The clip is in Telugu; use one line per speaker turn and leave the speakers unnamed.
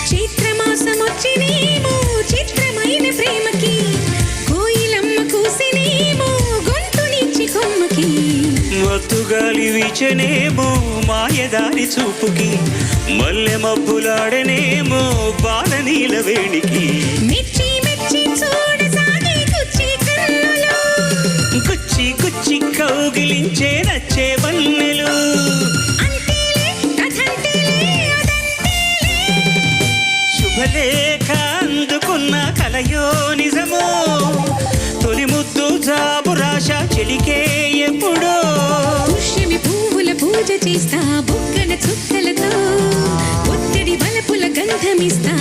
చైత్రమాసమొచ్చినేమో చిత్రమైన ప్రేమకి కోయిలమ్మ కూసినేమో గొంతునిచ్చి కొమ్మకి
మత్తుగాలి వీచనేమో మాయదారి చూపుకి మల్లె మబ్బులాడనేమో బాల నీల వేణికి
మెచ్చి మెచ్చి చూడసాగే గుచ్చి కన్నులు
గుచ్చి గుచ్చి కౌగిలించే నచ్చే వన్నెలు
అంతేలే కథంతేలే అదంతేలే
శుభలేఖ అందుకున్న కలయో నిజమో తొలి ముద్దు జాబు రాశ చెలికే ఎప్పుడో
పుష్యమి పువ్వుల పూజ చేస్తా బుగ్గన చుక్కలతో ఒత్తడి వలపుల గంధమిస్తా